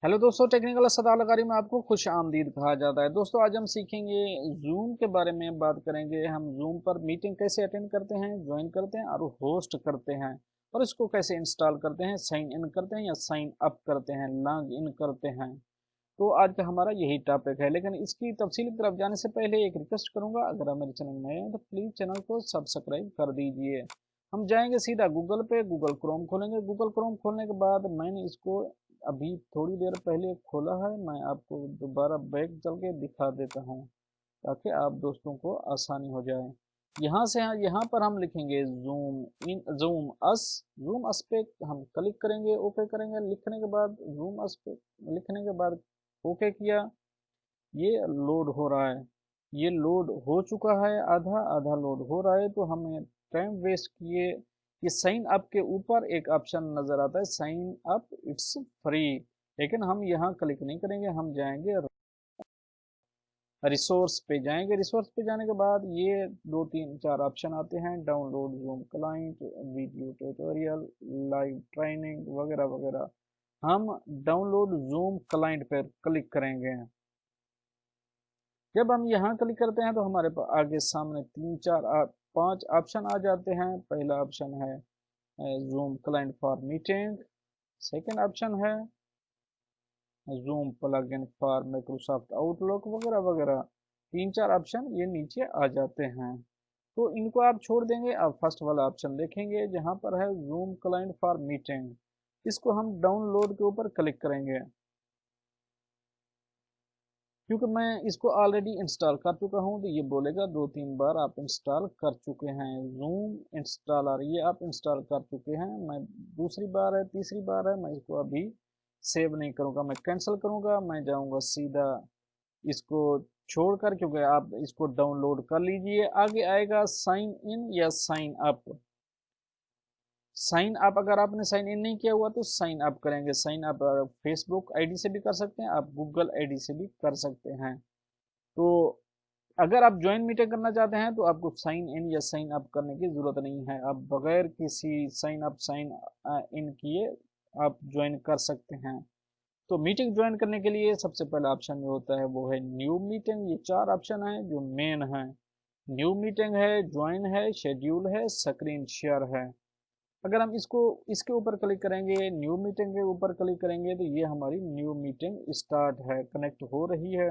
Hello दोस्तों, technical सलाहकारी में आपको खुश आमदीद कहा जाता है। दोस्तों, आज हम सीखेंगे जूम के बारे में बात करेंगे। हम जूम पर मीटिंग कैसे अटेंड करते हैं, ज्वाइन करते हैं और होस्ट करते हैं, और इसको कैसे इंस्टॉल करते हैं, साइन इन करते हैं या साइन अप करते हैं, लॉग इन करते हैं। तो आज का हमारा यही टॉपिक है, लेकिन इसकी तफसीली तरफ जाने से पहले एक रिक्वेस्ट करूंगा, अगर आप मेरे चैनल में नए हैं तो प्लीज़ चैनल को सब्सक्राइब कर दीजिए। हम जाएंगे सीधा गूगल पे, गूगल क्रोम खोलेंगे। गूगल क्रोम खोलने के बाद मैंने इसको अभी थोड़ी देर पहले खोला है। मैं आपको दोबारा बैक चल के दिखा देता हूँ ताकि आप दोस्तों को आसानी हो जाए। यहाँ से यहाँ पर हम लिखेंगे जूम अस पे हम क्लिक करेंगे, ओके करेंगे। लिखने के बाद जूम अस पे लिखने के बाद ओके किया। ये लोड हो रहा है, ये लोड हो चुका है, आधा आधा लोड हो रहा है। तो हमें टाइम वेस्ट किए कि साइन अप के ऊपर एक ऑप्शन नजर आता है, साइन अप इट्स फ्री, लेकिन हम यहाँ क्लिक नहीं करेंगे। हम जाएंगे रिसोर्स पे, जाएंगे रिसोर्स पे जाने के बाद ये दो तीन चार ऑप्शन आते हैं, download zoom client, video tutorial, live training वगैरह वगैरह। हम डाउनलोड जूम क्लाइंट पर क्लिक करेंगे। जब हम यहाँ क्लिक करते हैं तो हमारे पास आगे सामने तीन चार पांच ऑप्शन आ जाते हैं। पहला ऑप्शन है Zoom client for meeting. Second option है Zoom plugin for Microsoft Outlook वगैरह वगैरह। तीन चार ऑप्शन ये नीचे आ जाते हैं, तो इनको आप छोड़ देंगे। आप फर्स्ट वाला ऑप्शन देखेंगे जहाँ पर है जूम क्लाइंट फॉर मीटिंग, इसको हम डाउनलोड के ऊपर क्लिक करेंगे। क्योंकि मैं इसको ऑलरेडी इंस्टॉल कर चुका हूँ, तो ये बोलेगा दो तीन बार आप इंस्टॉल कर चुके हैं। जूम इंस्टॉलर ये आप इंस्टॉल कर चुके हैं। मैं दूसरी बार है, तीसरी बार है, मैं इसको अभी सेव नहीं करूँगा, मैं कैंसिल करूँगा। मैं जाऊँगा सीधा इसको छोड़कर, क्योंकि आप इसको डाउनलोड कर लीजिए। आगे आएगा साइन इन या साइन अप। साइन अप अगर आपने साइन इन नहीं किया हुआ तो साइन अप करेंगे। साइन अप फेसबुक आईडी से भी कर सकते हैं, आप गूगल आईडी से भी कर सकते हैं। तो अगर आप ज्वाइन मीटिंग करना चाहते हैं तो आपको साइन इन या साइन अप करने की ज़रूरत नहीं है। आप बगैर किसी साइन अप साइन इन किए आप ज्वाइन कर सकते हैं। तो मीटिंग ज्वाइन करने के लिए सबसे पहला ऑप्शन जो होता है वो है न्यू मीटिंग। ये चार ऑप्शन है जो मेन है। न्यू मीटिंग है, ज्वाइन है, शेड्यूल है, स्क्रीन शेयर है। अगर हम इसको इसके ऊपर क्लिक करेंगे, न्यू मीटिंग के ऊपर क्लिक करेंगे, तो ये हमारी न्यू मीटिंग स्टार्ट है, कनेक्ट हो रही है।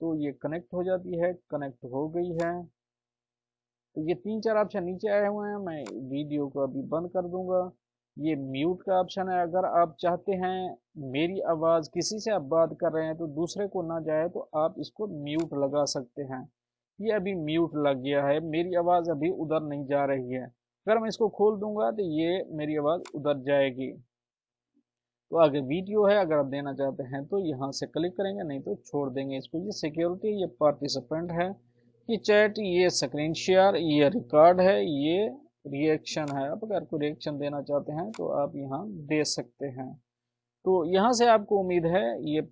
तो ये कनेक्ट हो जाती है, कनेक्ट हो गई है। तो ये तीन चार ऑप्शन नीचे आए हुए हैं। मैं वीडियो को अभी बंद कर दूंगा। ये म्यूट का ऑप्शन है। अगर आप चाहते हैं मेरी आवाज़, किसी से आप बात कर रहे हैं तो दूसरे को ना जाए, तो आप इसको म्यूट लगा सकते हैं। ये अभी म्यूट लग गया है, मेरी आवाज़ अभी उधर नहीं जा रही है। अगर मैं इसको खोल दूंगा तो ये मेरी आवाज़ उधर जाएगी। तो आगे वीडियो है, अगर आप देना चाहते हैं तो यहाँ से क्लिक करेंगे, नहीं तो छोड़ देंगे इसको। ये सिक्योरिटी, ये पार्टिसिपेंट है, ये चैट, ये स्क्रीन शेयर, ये रिकॉर्ड है, ये रिएक्शन है। आप अगर कोई रिएक्शन देना चाहते हैं तो आप यहाँ दे सकते हैं। तो यहाँ से आपको उम्मीद है ये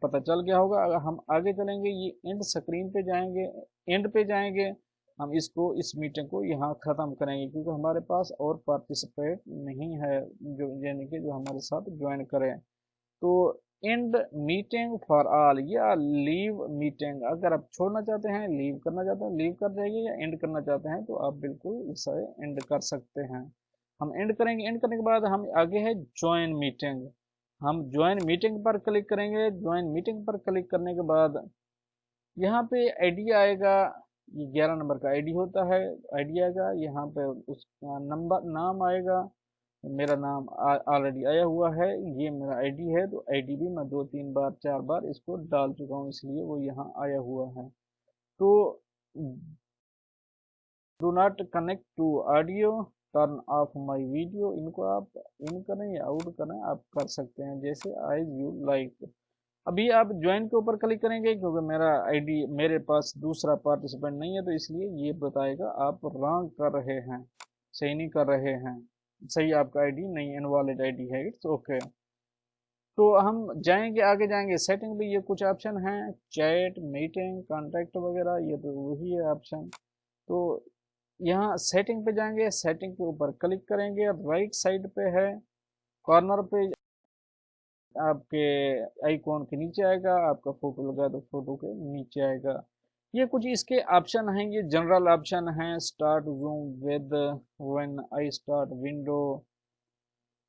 पता चल गया होगा। अगर हम आगे चलेंगे, ये एंड स्क्रीन पे जाएंगे, एंड पे जाएंगे, हम इस मीटिंग को यहाँ ख़त्म करेंगे, क्योंकि हमारे पास और पार्टिसिपेट नहीं है जो यानी कि जो हमारे साथ ज्वाइन करें। तो एंड मीटिंग फॉर ऑल या लीव मीटिंग, अगर आप छोड़ना चाहते हैं, लीव करना चाहते हैं, लीव कर जाइए, या एंड करना चाहते हैं तो आप बिल्कुल इसे एंड कर सकते हैं। हम एंड करेंगे। एंड करने के बाद हम आगे है ज्वाइन मीटिंग। हम ज्वाइन मीटिंग पर क्लिक करेंगे। ज्वाइन मीटिंग पर क्लिक करने के बाद यहाँ पे आईडी आएगा, ये 11 नंबर का आईडी होता है। आईडी आएगा, यहाँ पे उस नंबर नाम आएगा। मेरा नाम ऑलरेडी आया हुआ है, ये मेरा आईडी है। तो आईडी भी मैं दो तीन बार चार बार इसको डाल चुका हूँ, इसलिए वो यहाँ आया हुआ है। तो do not connect to audio, turn off my video, इनको आप इन करें या आउट करें, आप कर सकते हैं जैसे एज यू लाइक। अभी आप ज्वाइन के ऊपर क्लिक करेंगे, क्योंकि मेरा आईडी मेरे पास दूसरा पार्टिसिपेंट नहीं है, तो इसलिए ये बताएगा आप रॉन्ग कर रहे हैं, सही नहीं कर रहे हैं, सही आपका आईडी नहीं, इनवैलिड आईडी है, इट्स ओके। तो हम जाएंगे, आगे जाएंगे सेटिंग भी, ये कुछ ऑप्शन हैं, चैट, मीटिंग, कॉन्टैक्ट वगैरह, ये तो वही है ऑप्शन। तो यहाँ सेटिंग पे जाएंगे, सेटिंग के ऊपर क्लिक करेंगे, राइट साइड पे है, कॉर्नर पे आपके आइकॉन के नीचे आएगा, आपका फोटो लगा तो फोटो के नीचे आएगा। ये कुछ इसके ऑप्शन हैं, ये जनरल ऑप्शन हैं। Start Zoom with when I start window,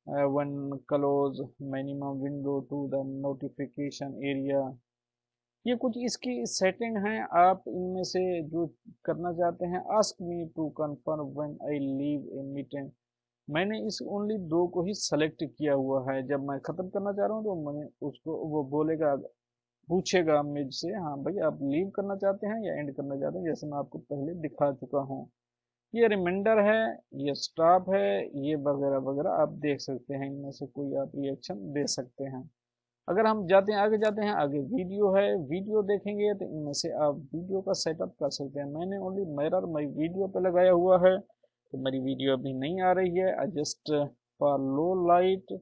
when close minimum window to the notification area. ये कुछ इसकी सेटिंग हैं। आप इनमें से जो करना चाहते हैं, ask me to confirm when I leave a meeting, मैंने इस ओनली दो को ही सेलेक्ट किया हुआ है। जब मैं ख़त्म करना चाह रहा हूँ तो मैंने उसको, वो बोलेगा, पूछेगा मुझसे, हाँ भाई आप लीव करना चाहते हैं या एंड करना चाहते हैं, जैसे मैं आपको पहले दिखा चुका हूँ। ये रिमाइंडर है, ये स्टॉप है, ये वगैरह वगैरह आप देख सकते हैं। इनमें से कोई आप रिएक्शन दे सकते हैं। अगर हम जाते हैं, आगे जाते हैं, आगे वीडियो है। वीडियो देखेंगे तो इनमें से आप वीडियो का सेटअप कर सकते हैं। मैंने ओनली मिरर माई वीडियो पे लगाया हुआ है, तो मेरी वीडियो अभी नहीं आ रही है। Adjust for low light,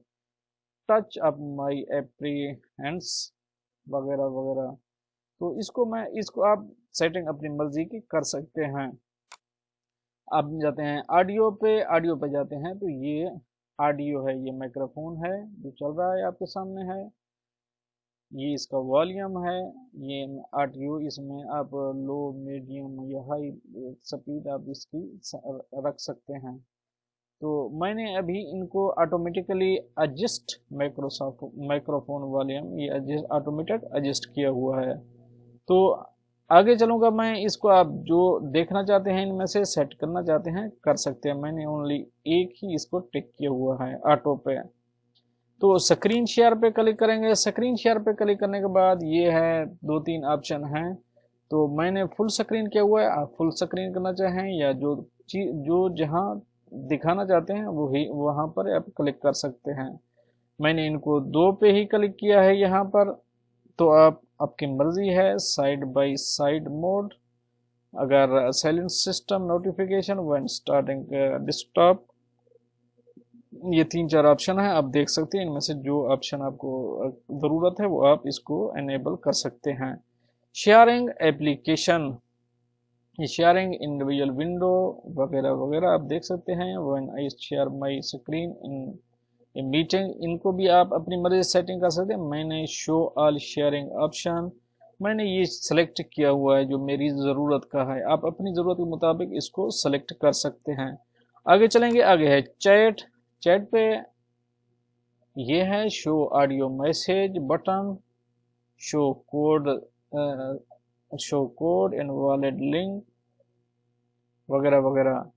touch up my appearance वगैरह वगैरह। तो इसको आप सेटिंग अपनी मर्जी की कर सकते हैं। अब जाते हैं ऑडियो पे। ऑडियो पे जाते हैं तो ये ऑडियो है, ये माइक्रोफोन है जो चल रहा है आपके सामने है। ये इसका वॉल्यूम है। ये ऑडियो, इसमें आप लो, मीडियम या हाई स्पीड आप इसकी रख सकते हैं। तो मैंने अभी इनको ऑटोमेटिकली एडजस्ट माइक्रोफोन वॉल्यूम, ये ऑटोमेटिक एडजस्ट किया हुआ है। तो आगे चलूँगा मैं। इसको आप जो देखना चाहते हैं, इनमें से सेट करना चाहते हैं, कर सकते हैं। मैंने ओनली एक ही इसको टिक किया हुआ है ऑटो पे। तो स्क्रीन शेयर पे क्लिक करेंगे। स्क्रीन शेयर पे क्लिक करने के बाद ये है, दो तीन ऑप्शन हैं। तो मैंने फुल स्क्रीन किया हुआ है। आप फुल स्क्रीन करना चाहें या जो चीज जो जहाँ दिखाना चाहते हैं वही वहाँ पर आप क्लिक कर सकते हैं। मैंने इनको दो पे ही क्लिक किया है यहाँ पर। तो आपकी मर्जी है। साइड बाय साइड मोड, अगर silent system notification when starting desktop, ये तीन चार ऑप्शन है, आप देख सकते हैं। इनमें से जो ऑप्शन आपको ज़रूरत है वो आप इसको एनेबल कर सकते हैं। शेयरिंग एप्लीकेशन, ये शेयरिंग इंडिविजुअल विंडो वगैरह वगैरह आप देख सकते हैं। When I share my screen in meeting, इनको भी आप अपनी मर्जी से सेटिंग कर सकते हैं। मैंने शो ऑल शेयरिंग ऑप्शन, मैंने ये सेलेक्ट किया हुआ है जो मेरी ज़रूरत का है। आप अपनी ज़रूरत के मुताबिक इसको सेलेक्ट कर सकते हैं। आगे चलेंगे। आगे है चैट। चैट पे ये है show audio message button, show code, show code invalid link वगैरह वगैरह।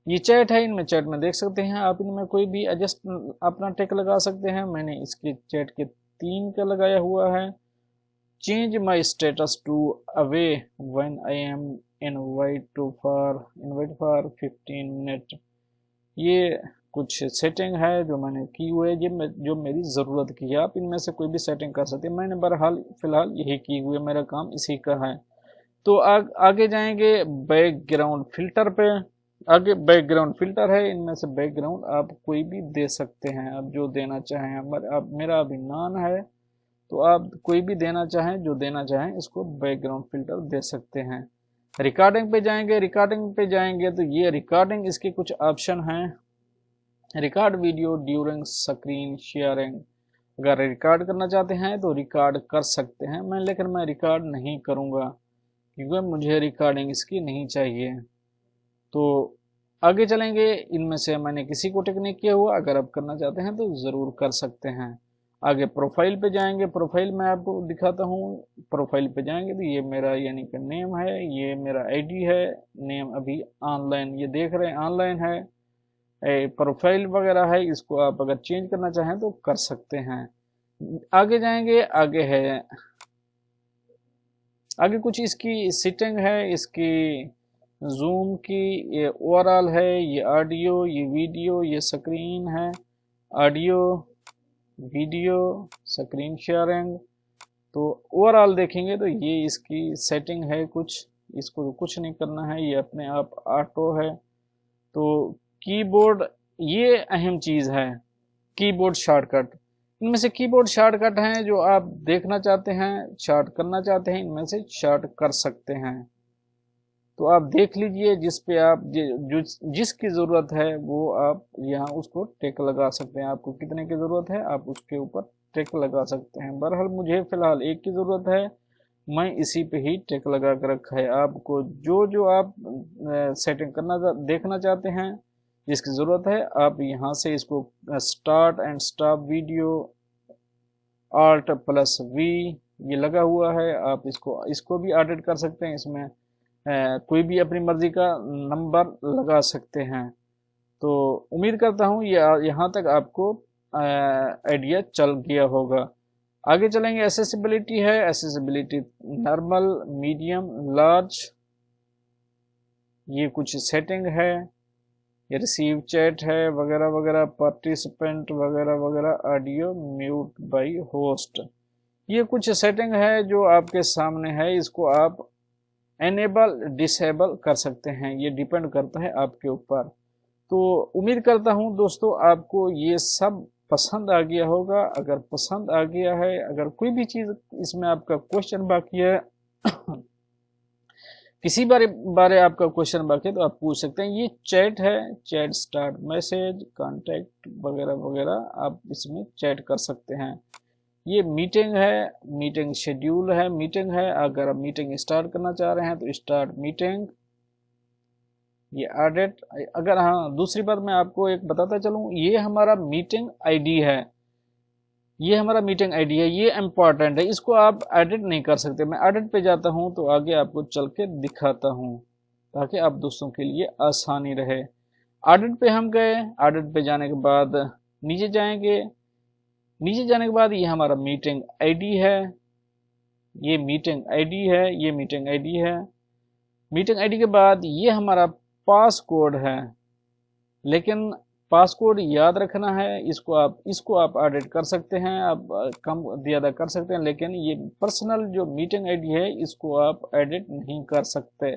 ये चैट है। इनमें चैट में देख सकते हैं आप, इनमें कोई भी एडजस्ट अपना टेक लगा सकते हैं। मैंने इसके चैट के 3 का लगाया हुआ है। Change my status to away when I am invite for 15 minute. ये कुछ सेटिंग है जो मैंने की हुई है, जो मेरी ज़रूरत की है। आप इनमें से कोई भी सेटिंग कर सकते हैं। मैंने बहरहाल फ़िलहाल यही की हुई है, मेरा काम इसी का है। तो आगे जाएंगे बैकग्राउंड फिल्टर पे। आगे बैकग्राउंड फिल्टर है। इनमें से बैकग्राउंड आप कोई भी दे सकते हैं, आप जो देना चाहें। अब मेरा अभी नॉन है, तो आप कोई भी देना चाहें, जो देना चाहें इसको बैकग्राउंड फिल्टर दे सकते हैं। रिकॉर्डिंग पे जाएंगे। रिकॉर्डिंग पे जाएंगे तो ये रिकॉर्डिंग, इसके कुछ ऑप्शन हैं। Record video during screen sharing, अगर रिकॉर्ड करना चाहते हैं तो रिकॉर्ड कर सकते हैं। लेकिन मैं रिकॉर्ड नहीं करूँगा क्योंकि मुझे रिकॉर्डिंग इसकी नहीं चाहिए। तो आगे चलेंगे। इनमें से मैंने किसी को टिक नहीं किया हुआ, अगर आप करना चाहते हैं तो ज़रूर कर सकते हैं। आगे प्रोफाइल पे जाएंगे। प्रोफाइल में आपको दिखाता हूँ। प्रोफाइल पे जाएंगे तो ये मेरा यानी कि नेम है, ये मेरा आईडी है। नेम अभी ऑनलाइन, ये देख रहे हैं ऑनलाइन है। प्रोफाइल वगैरह है, इसको आप अगर चेंज करना चाहें तो कर सकते हैं। आगे जाएंगे। आगे है, आगे कुछ इसकी सेटिंग है, इसकी जूम की, ये ओवरऑल है, ये ऑडियो, ये वीडियो, ये स्क्रीन है, ऑडियो, वीडियो, स्क्रीन शेयरिंग। तो ओवरऑल देखेंगे तो ये इसकी सेटिंग है कुछ, इसको तो कुछ नहीं करना है, ये अपने आप ऑटो है। तो कीबोर्ड, ये अहम चीज़ है, कीबोर्ड शॉर्टकट। इनमें से कीबोर्ड शॉर्टकट हैं जो आप देखना चाहते हैं, शॉर्ट करना चाहते हैं, इनमें से शॉर्ट कर सकते हैं। तो आप देख लीजिए जिस पे आप जिसकी ज़रूरत है वो आप यहाँ उसको टिक लगा सकते हैं। आपको कितने की ज़रूरत है आप उसके ऊपर टिक लगा सकते हैं। बहरहाल मुझे फ़िलहाल एक की ज़रूरत है, मैं इसी पे ही टिक लगा कर रखा है। आपको जो जो आप सेटिंग देखना चाहते हैं, जिसकी ज़रूरत है, आप यहाँ से इसको start and stop video Alt+V ये लगा हुआ है, आप इसको भी एडिट कर सकते हैं। इसमें कोई भी अपनी मर्जी का नंबर लगा सकते हैं। तो उम्मीद करता हूँ यहाँ तक आपको आइडिया चल गया होगा। आगे चलेंगे। एसेसिबिलिटी है, एसेसिबिलिटी नॉर्मल, मीडियम, लार्ज, ये कुछ सेटिंग है। ये रिसीव चैट है वगैरह वगैरह, पार्टिसिपेंट वगैरह वगैरह, ऑडियो म्यूट बाय होस्ट, ये कुछ सेटिंग है जो आपके सामने है। इसको आप एनेबल डिसेबल कर सकते हैं, ये डिपेंड करता है आपके ऊपर। तो उम्मीद करता हूं दोस्तों आपको ये सब पसंद आ गया होगा। अगर पसंद आ गया है, अगर कोई भी चीज़ इसमें आपका क्वेश्चन बाकी है किसी बारे आपका क्वेश्चन बाकी है तो आप पूछ सकते हैं। ये चैट है, चैट स्टार्ट मैसेज कांटेक्ट वगैरह वगैरह, आप इसमें चैट कर सकते हैं। ये मीटिंग है, मीटिंग शेड्यूल है, मीटिंग है। अगर आप मीटिंग स्टार्ट करना चाह रहे हैं तो स्टार्ट मीटिंग, ये एडिट। अगर हाँ, दूसरी बात मैं आपको एक बताता चलूँ, ये हमारा मीटिंग आईडी है, ये हमारा मीटिंग आईडी है, ये इम्पॉर्टेंट है, इसको आप एडिट नहीं कर सकते। मैं एडिट पे जाता हूँ तो आगे आपको चल के दिखाता हूँ ताकि आप दोस्तों के लिए आसानी रहे। एडिट पे हम गए, एडिट पे जाने के बाद नीचे जाएंगे, नीचे जाने के बाद ये हमारा मीटिंग आईडी है, ये मीटिंग आईडी है, ये मीटिंग आईडी है। मीटिंग आईडी के बाद ये हमारा पासकोड है, लेकिन पासकोड याद रखना है। इसको आप एडिट कर सकते हैं, आप कम ज़्यादा कर सकते हैं, लेकिन ये पर्सनल जो मीटिंग आईडी है इसको आप एडिट नहीं कर सकते।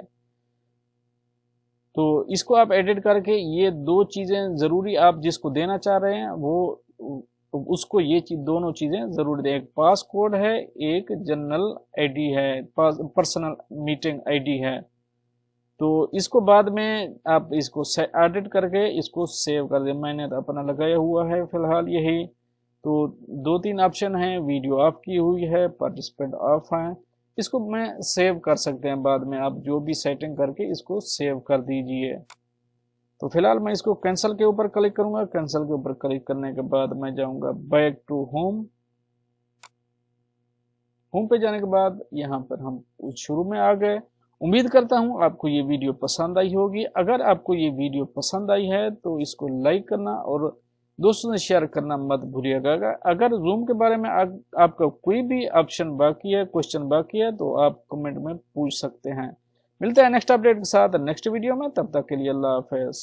तो इसको आप एडिट करके ये दो चीज़ें ज़रूरी आप जिसको देना चाह रहे हैं वो उसको ये दोनों चीज़ें ज़रूर दें। एक पासकोड है, एक जनरल आईडी है, पर्सनल मीटिंग आईडी है। तो इसको बाद में आप इसको एडिट करके इसको सेव कर दें। मैंने तो अपना लगाया हुआ है फ़िलहाल यही। तो 2-3 ऑप्शन हैं, वीडियो ऑफ की हुई है, पार्टिसिपेंट ऑफ है, इसको मैं सेव कर सकते हैं बाद में। आप जो भी सेटिंग करके इसको सेव कर दीजिए। तो फिलहाल मैं इसको कैंसिल के ऊपर क्लिक करूंगा। कैंसिल के ऊपर क्लिक करने के बाद मैं जाऊंगा बैक टू होम। होम पे जाने के बाद यहाँ पर हम शुरू में आ गए। उम्मीद करता हूँ आपको ये वीडियो पसंद आई होगी। अगर आपको ये वीडियो पसंद आई है तो इसको लाइक करना और दोस्तों से शेयर करना मत भूलिएगा। अगर जूम के बारे में आपका कोई भी ऑप्शन बाकी है, क्वेश्चन बाकी है, तो आप कमेंट में पूछ सकते हैं। मिलते हैं नेक्स्ट अपडेट के साथ नेक्स्ट वीडियो में, तब तक के लिए अल्लाह हाफ़िज़।